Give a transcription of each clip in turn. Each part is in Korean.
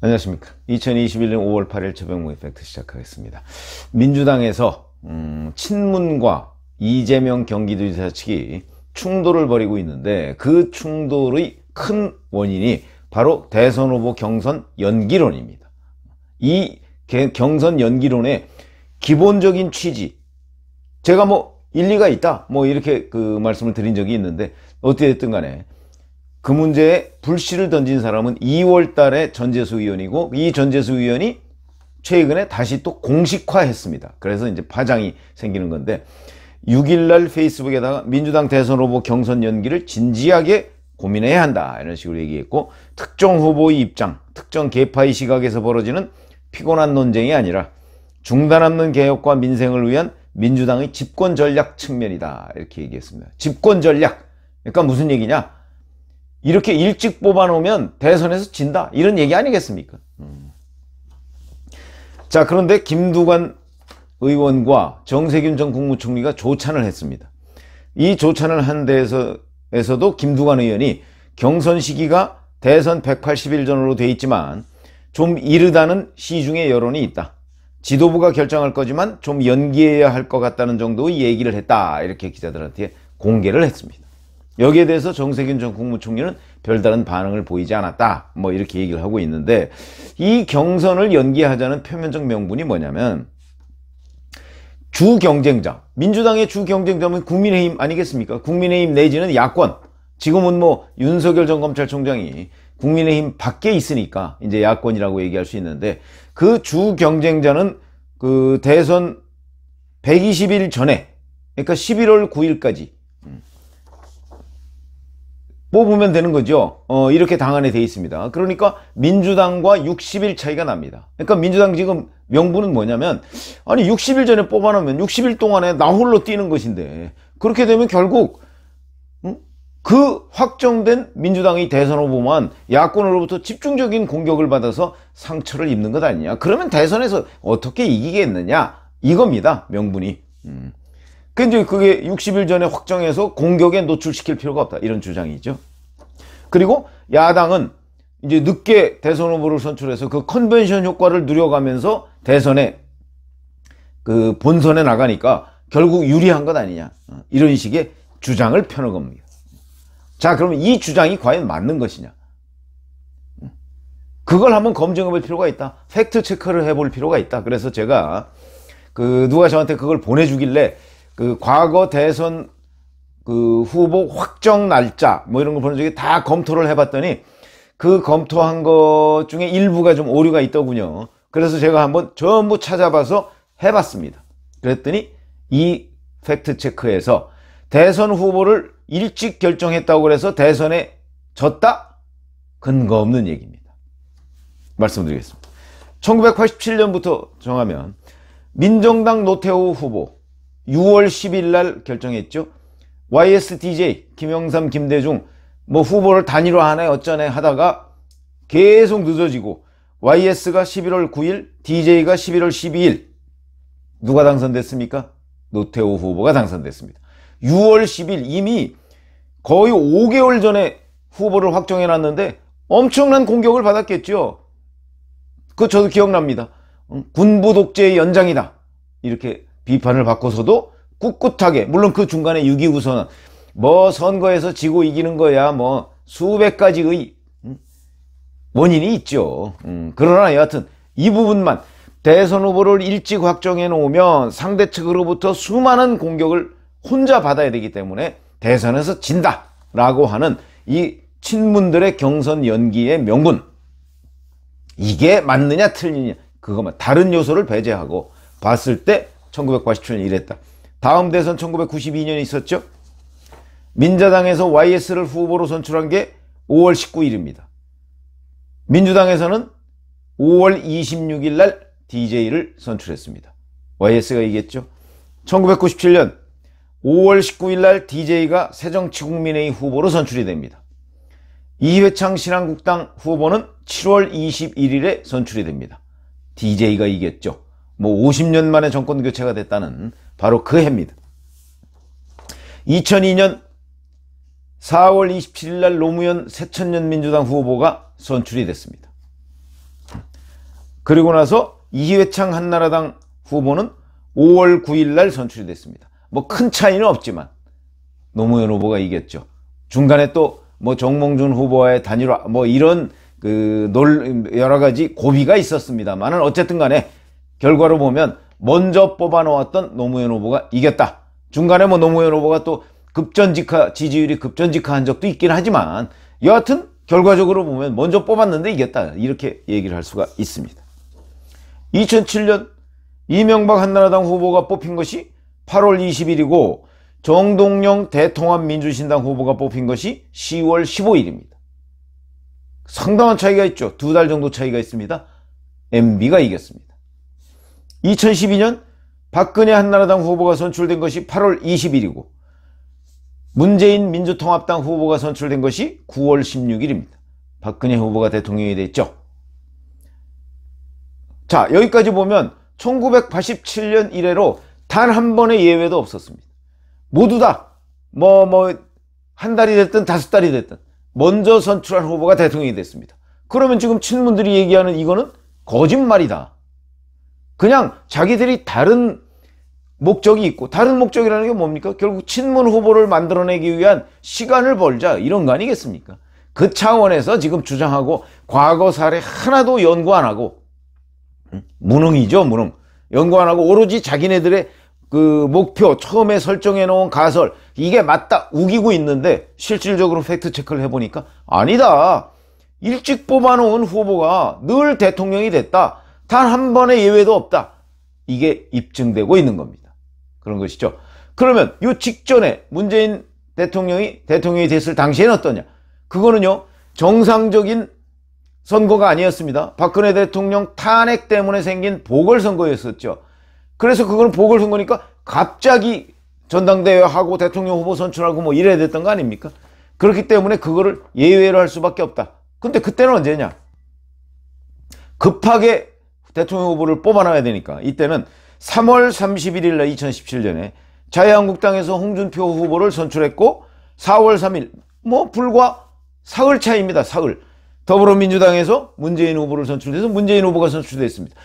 안녕하십니까. 2021년 5월 8일 최병무의 팩트 시작하겠습니다. 민주당에서 친문과 이재명 경기도지사 측이 충돌을 벌이고 있는데, 그 충돌의 큰 원인이 바로 대선 후보 경선 연기론입니다. 이 경선 연기론의 기본적인 취지, 제가 일리가 있다 이렇게 말씀을 드린 적이 있는데, 어찌됐든 간에 그 문제에 불씨를 던진 사람은 2월 달에 전재수 의원이고, 이 전재수 의원이 최근에 다시 또 공식화했습니다. 그래서 이제 파장이 생기는 건데, 6일날 페이스북에다가 민주당 대선 후보 경선 연기를 진지하게 고민해야 한다, 이런 식으로 얘기했고, 특정 후보의 입장, 특정 계파의 시각에서 벌어지는 피곤한 논쟁이 아니라 중단 없는 개혁과 민생을 위한 민주당의 집권 전략 측면이다, 이렇게 얘기했습니다. 집권 전략, 그러니까 무슨 얘기냐? 이렇게 일찍 뽑아놓으면 대선에서 진다, 이런 얘기 아니겠습니까? 자, 그런데 김두관 의원과 정세균 전 국무총리가 조찬을 했습니다. 이 조찬을 한 데에서도 김두관 의원이 경선 시기가 대선 180일 전으로 돼 있지만 좀 이르다는 시중의 여론이 있다. 지도부가 결정할 거지만 좀 연기해야 할 것 같다는 정도의 얘기를 했다, 이렇게 기자들한테 공개를 했습니다. 여기에 대해서 정세균 전 국무총리는 별다른 반응을 보이지 않았다, 이렇게 얘기를 하고 있는데, 이 경선을 연기하자는 표면적 명분이 뭐냐면, 주 경쟁자, 민주당의 주 경쟁자는 국민의힘 아니겠습니까? 국민의힘 내지는 야권. 지금은 윤석열 전 검찰총장이 국민의힘 밖에 있으니까 이제 야권이라고 얘기할 수 있는데, 그 주 경쟁자는 그 대선 120일 전에, 그러니까 11월 9일까지 뽑으면 되는 거죠. 이렇게 당안에 돼 있습니다. 그러니까 민주당과 60일 차이가 납니다. 그러니까 민주당 지금 명분은 뭐냐면, 아니 60일 전에 뽑아놓으면 60일 동안에 나 홀로 뛰는 것인데, 그렇게 되면 결국 그 확정된 민주당의 대선 후보만 야권으로부터 집중적인 공격을 받아서 상처를 입는 것 아니냐. 그러면 대선에서 어떻게 이기겠느냐, 이겁니다, 명분이. 근데 그게 60일 전에 확정해서 공격에 노출시킬 필요가 없다, 이런 주장이죠. 그리고 야당은 이제 늦게 대선 후보를 선출해서 그 컨벤션 효과를 누려가면서 대선에 그 본선에 나가니까 결국 유리한 것 아니냐, 이런 식의 주장을 펴는 겁니다. 자, 그러면 이 주장이 과연 맞는 것이냐, 그걸 한번 검증해 볼 필요가 있다. 팩트 체크를 해볼 필요가 있다. 그래서 제가 누가 저한테 그걸 보내주길래 과거 대선 후보 확정 날짜 이런 거 보는 적에 다 검토를 해봤더니, 그 검토한 것 중에 일부가 좀 오류가 있더군요. 그래서 제가 한번 전부 찾아봐서 해봤습니다. 그랬더니 이 팩트 체크에서 대선 후보를 일찍 결정했다고 해서 대선에 졌다? 근거 없는 얘기입니다. 말씀드리겠습니다. 1987년부터 정하면 민정당 노태우 후보 6월 10일 날 결정했죠. YSDJ 김영삼 김대중 후보를 단일화하네 어쩌네 하다가 계속 늦어지고, YS가 11월 9일, DJ가 11월 12일. 누가 당선됐습니까? 노태우 후보가 당선됐습니다. 6월 10일, 이미 거의 5개월 전에 후보를 확정해놨는데 엄청난 공격을 받았겠죠. 그거 저도 기억납니다. 군부 독재의 연장이다, 이렇게 비판을 받고서도 꿋꿋하게, 물론 그 중간에 6.25 선언, 선거에서 지고 이기는 거야 수백 가지의 원인이 있죠. 그러나 여하튼 이 부분만, 대선 후보를 일찍 확정해 놓으면 상대 측으로부터 수많은 공격을 혼자 받아야 되기 때문에 대선에서 진다 라고 하는 이 친문들의 경선 연기의 명분, 이게 맞느냐 틀리냐, 그것만, 다른 요소를 배제하고 봤을 때 1987년 이랬다. 다음 대선 1992년에 있었죠. 민자당에서 YS를 후보로 선출한 게 5월 19일입니다. 민주당에서는 5월 26일 날 DJ를 선출했습니다. YS가 이겼죠. 1997년 5월 19일 날 DJ가 새정치국민회의 후보로 선출이 됩니다. 이회창 신한국당 후보는 7월 21일에 선출이 됩니다. DJ가 이겼죠. 50년 만에 정권 교체가 됐다는 바로 그 해입니다. 2002년 4월 27일 날 노무현 새천년 민주당 후보가 선출이 됐습니다. 그리고 나서 이회창 한나라당 후보는 5월 9일 날 선출이 됐습니다. 뭐 큰 차이는 없지만 노무현 후보가 이겼죠. 중간에 또 뭐 정몽준 후보와의 단일화 뭐 이런 여러 가지 고비가 있었습니다만은 어쨌든 간에 결과로 보면 먼저 뽑아놓았던 노무현 후보가 이겼다. 중간에 뭐 노무현 후보가 또 지지율이 급전직하한 적도 있긴 하지만 여하튼 결과적으로 보면 먼저 뽑았는데 이겼다. 이렇게 얘기를 할 수가 있습니다. 2007년 이명박 한나라당 후보가 뽑힌 것이 8월 20일이고 정동영 대통합민주신당 후보가 뽑힌 것이 10월 15일입니다. 상당한 차이가 있죠. 2달 정도 차이가 있습니다. MB가 이겼습니다. 2012년 박근혜 한나라당 후보가 선출된 것이 8월 20일이고 문재인 민주통합당 후보가 선출된 것이 9월 16일입니다. 박근혜 후보가 대통령이 됐죠. 자, 여기까지 보면 1987년 이래로 단 한 번의 예외도 없었습니다. 모두 다 한 달이 됐든 5달이 됐든 먼저 선출한 후보가 대통령이 됐습니다. 그러면 지금 친문들이 얘기하는 이거는 거짓말이다. 그냥 자기들이 다른 목적이 있고, 다른 목적이라는 게 뭡니까? 결국 친문 후보를 만들어내기 위한 시간을 벌자, 이런 거 아니겠습니까? 그 차원에서 지금 주장하고 과거 사례 하나도 연구 안 하고 무능이죠, 무능. 연구 안 하고 오로지 자기네들의 목표, 처음에 설정해 놓은 가설, 이게 맞다 우기고 있는데 실질적으로 팩트 체크를 해보니까 아니다. 일찍 뽑아놓은 후보가 늘 대통령이 됐다. 단 한 번의 예외도 없다. 이게 입증되고 있는 겁니다. 그런 것이죠. 그러면 이 직전에 문재인 대통령이 됐을 당시에는 어떠냐? 그거는요, 정상적인 선거가 아니었습니다. 박근혜 대통령 탄핵 때문에 생긴 보궐선거였었죠. 그래서 그거는 보궐선거니까 갑자기 전당대회하고 대통령 후보 선출하고 뭐 이래야 됐던 거 아닙니까? 그렇기 때문에 그거를 예외로 할 수밖에 없다. 근데 그때는 언제냐? 급하게 대통령 후보를 뽑아놔야 되니까 이때는 3월 31일 날 2017년에 자유한국당에서 홍준표 후보를 선출했고 4월 3일 불과 사흘 차이입니다. 사흘. 더불어민주당에서 문재인 후보를 선출해서 문재인 후보가 선출됐습니다.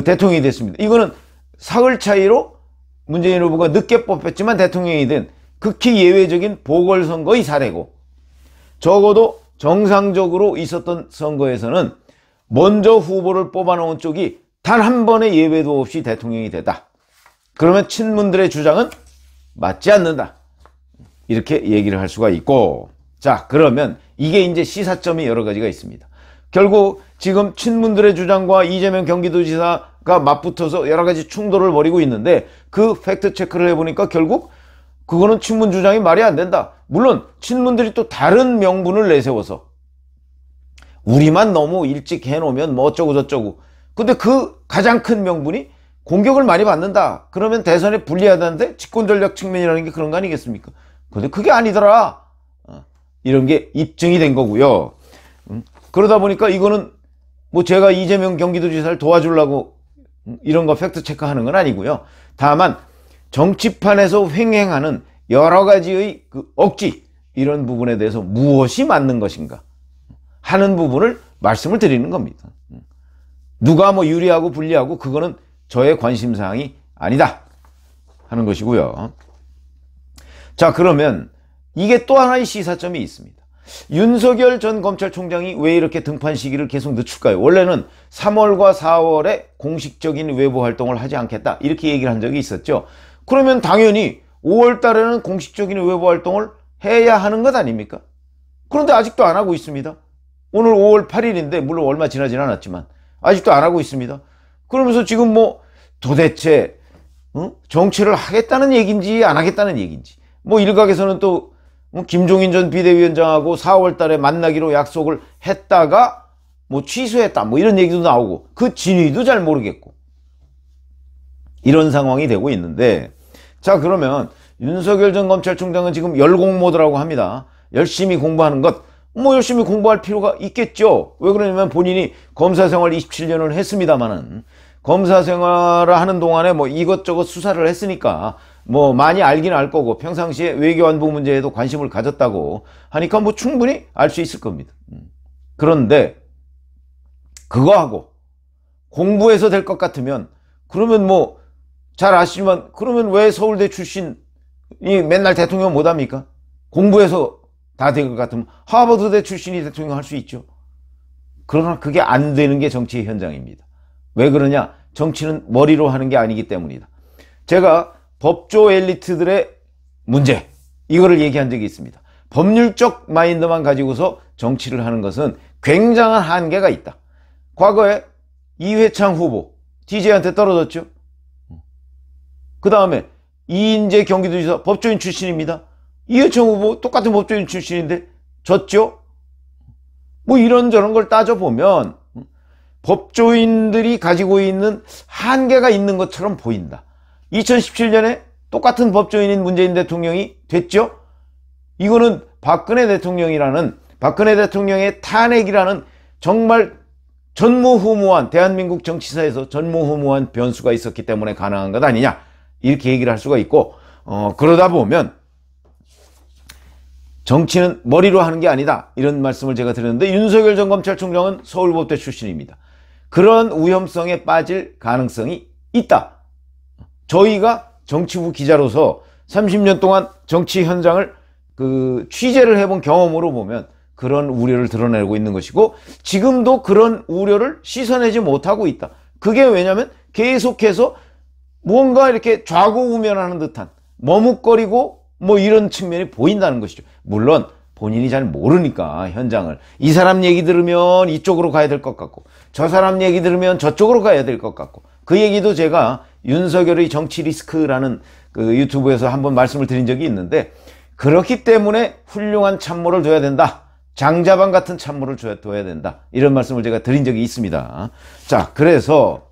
대통령이 됐습니다. 이거는 사흘 차이로 문재인 후보가 늦게 뽑혔지만 대통령이 된 극히 예외적인 보궐선거의 사례고, 적어도 정상적으로 있었던 선거에서는 먼저 후보를 뽑아놓은 쪽이 단 한 번의 예외도 없이 대통령이 됐다. 그러면 친문들의 주장은 맞지 않는다. 이렇게 얘기를 할 수가 있고, 자, 그러면 이게 이제 시사점이 여러 가지가 있습니다. 결국 지금 친문들의 주장과 이재명 경기도지사가 맞붙어서 여러 가지 충돌을 벌이고 있는데 그 팩트 체크를 해보니까 결국 그거는 친문 주장이 말이 안 된다. 물론 친문들이 또 다른 명분을 내세워서 우리만 너무 일찍 해놓으면 뭐 어쩌고 저쩌고. 근데 그 가장 큰 명분이 공격을 많이 받는다. 그러면 대선에 불리하다는데 집권전략 측면이라는 게 그런 거 아니겠습니까? 근데 그게 아니더라. 이런 게 입증이 된 거고요. 그러다 보니까 이거는 뭐 제가 이재명 경기도지사를 도와주려고 이런 거 팩트 체크하는 건 아니고요. 다만 정치판에서 횡행하는 여러 가지의 억지, 이런 부분에 대해서 무엇이 맞는 것인가 하는 부분을 말씀을 드리는 겁니다. 누가 뭐 유리하고 불리하고 그거는 저의 관심사항이 아니다 하는 것이고요. 자, 그러면 이게 또 하나의 시사점이 있습니다. 윤석열 전 검찰총장이 왜 이렇게 등판 시기를 계속 늦출까요? 원래는 3월과 4월에 공식적인 외부 활동을 하지 않겠다, 이렇게 얘기를 한 적이 있었죠. 그러면 당연히 5월 달에는 공식적인 외부 활동을 해야 하는 것 아닙니까? 그런데 아직도 안 하고 있습니다. 오늘 5월 8일인데 물론 얼마 지나진 않았지만 아직도 안 하고 있습니다. 그러면서 지금 뭐 도대체 정치를 하겠다는 얘기인지 안 하겠다는 얘기인지, 뭐 일각에서는 또 김종인 전 비대위원장하고 4월 달에 만나기로 약속을 했다가 뭐 취소했다, 뭐 이런 얘기도 나오고 그 진위도 잘 모르겠고 이런 상황이 되고 있는데, 자, 그러면 윤석열 전 검찰총장은 지금 열공모드라고 합니다. 열심히 공부하는 것, 뭐 열심히 공부할 필요가 있겠죠. 왜 그러냐면 본인이 검사 생활 27년을 했습니다마는 검사 생활을 하는 동안에 뭐 이것저것 수사를 했으니까 뭐 많이 알긴 알 거고 평상시에 외교안보 문제에도 관심을 가졌다고 하니까 뭐 충분히 알 수 있을 겁니다. 그런데 그거하고 공부해서 될 것 같으면, 그러면 뭐 잘 아시지만, 그러면 왜 서울대 출신이 맨날 대통령 못합니까? 공부해서 다 될 것 같으면 하버드대 출신이 대통령 할 수 있죠. 그러나 그게 안 되는 게 정치의 현장입니다. 왜 그러냐? 정치는 머리로 하는 게 아니기 때문이다. 제가 법조 엘리트들의 문제, 이거를 얘기한 적이 있습니다. 법률적 마인드만 가지고서 정치를 하는 것은 굉장한 한계가 있다. 과거에 이회창 후보 DJ한테 떨어졌죠. 그 다음에 이인재 경기도지사 법조인 출신입니다. 이회창 후보 똑같은 법조인 출신인데 졌죠. 뭐 이런저런 걸 따져보면 법조인들이 가지고 있는 한계가 있는 것처럼 보인다. 2017년에 똑같은 법조인인 문재인 대통령이 됐죠. 이거는 박근혜 대통령의 탄핵이라는 정말 전무후무한, 대한민국 정치사에서 전무후무한 변수가 있었기 때문에 가능한 것 아니냐, 이렇게 얘기를 할 수가 있고, 그러다 보면 정치는 머리로 하는 게 아니다, 이런 말씀을 제가 드렸는데, 윤석열 전 검찰총장은 서울법대 출신입니다. 그런 위험성에 빠질 가능성이 있다. 저희가 정치부 기자로서 30년 동안 정치 현장을 취재를 해본 경험으로 보면 그런 우려를 드러내고 있는 것이고, 지금도 그런 우려를 씻어내지 못하고 있다. 그게 왜냐면 계속해서 무언가 이렇게 좌고우면하는 듯한, 머뭇거리고 뭐 이런 측면이 보인다는 것이죠. 물론 본인이 잘 모르니까 현장을, 이 사람 얘기 들으면 이쪽으로 가야 될 것 같고, 저 사람 얘기 들으면 저쪽으로 가야 될 것 같고, 그 얘기도 제가 윤석열의 정치 리스크라는 유튜브에서 한번 말씀을 드린 적이 있는데, 그렇기 때문에 훌륭한 참모를 둬야 된다, 장자방 같은 참모를 둬야 된다, 이런 말씀을 제가 드린 적이 있습니다. 자, 그래서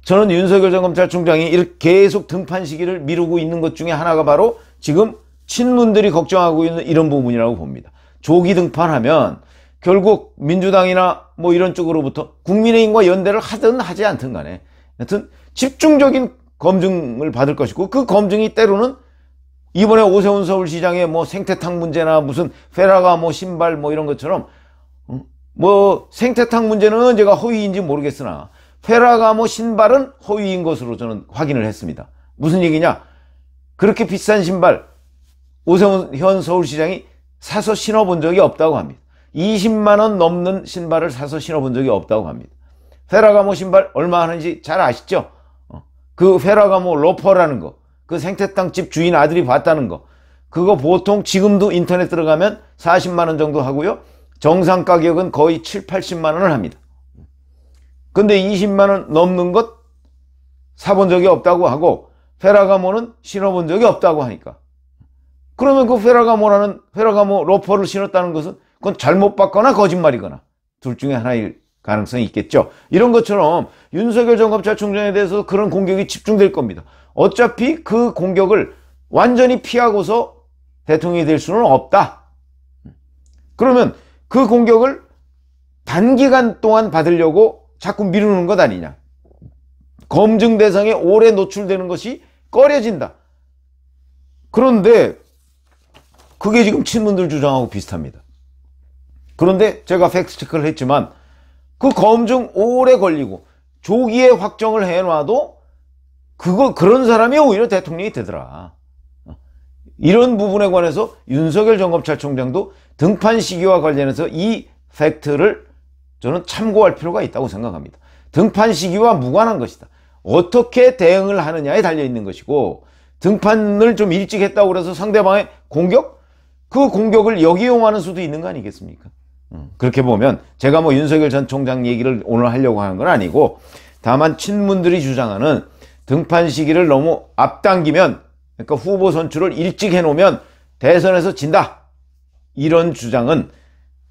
저는 윤석열 전 검찰총장이 이렇게 계속 등판 시기를 미루고 있는 것 중에 하나가 바로 지금 친문들이 걱정하고 있는 이런 부분이라고 봅니다. 조기 등판하면 결국 민주당이나 뭐 이런 쪽으로부터 국민의힘과 연대를 하든 하지 않든 간에 하여튼 집중적인 검증을 받을 것이고, 그 검증이 때로는 이번에 오세훈 서울시장의 뭐 생태탕 문제나 무슨 페라가모 신발 뭐 이런 것처럼, 뭐 생태탕 문제는 제가 허위인지 모르겠으나 페라가모 신발은 허위인 것으로 저는 확인을 했습니다. 무슨 얘기냐? 그렇게 비싼 신발 오세훈 현 서울시장이 사서 신어본 적이 없다고 합니다. 20만 원 넘는 신발을 사서 신어본 적이 없다고 합니다. 페라가모 신발 얼마 하는지 잘 아시죠? 그 페라가모 로퍼라는 거, 그 생태탕 집 주인 아들이 봤다는 거, 그거 보통 지금도 인터넷 들어가면 40만 원 정도 하고요, 정상 가격은 거의 7, 80만 원을 합니다. 근데 20만 원 넘는 것 사본 적이 없다고 하고, 페라가모는 신어본 적이 없다고 하니까, 그러면 그 페라가모 로퍼를 신었다는 것은 그건 잘못 봤거나 거짓말이거나 둘 중에 하나일 가능성이 있겠죠. 이런 것처럼 윤석열 전 검찰총장에 대해서 그런 공격이 집중될 겁니다. 어차피 그 공격을 완전히 피하고서 대통령이 될 수는 없다. 그러면 그 공격을 단기간 동안 받으려고 자꾸 미루는 것 아니냐. 검증 대상에 오래 노출되는 것이 꺼려진다. 그런데 그게 지금 친문들 주장하고 비슷합니다. 그런데 제가 팩트체크를 했지만 그 검증 오래 걸리고 조기에 확정을 해놔도 그런 사람이 오히려 대통령이 되더라. 이런 부분에 관해서 윤석열 전 검찰총장도 등판 시기와 관련해서 이 팩트를 저는 참고할 필요가 있다고 생각합니다. 등판 시기와 무관한 것이다. 어떻게 대응을 하느냐에 달려있는 것이고, 등판을 좀 일찍 했다고 그래서 상대방의 공격? 그 공격을 역이용하는 수도 있는 거 아니겠습니까? 그렇게 보면 제가 뭐 윤석열 전 총장 얘기를 오늘 하려고 하는 건 아니고, 다만 친문들이 주장하는 등판 시기를 너무 앞당기면, 그러니까 후보 선출을 일찍 해놓으면 대선에서 진다, 이런 주장은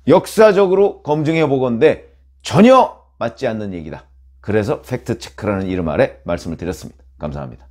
역사적으로 검증해 보건대 전혀 맞지 않는 얘기다. 그래서 팩트체크라는 이름 아래 말씀을 드렸습니다. 감사합니다.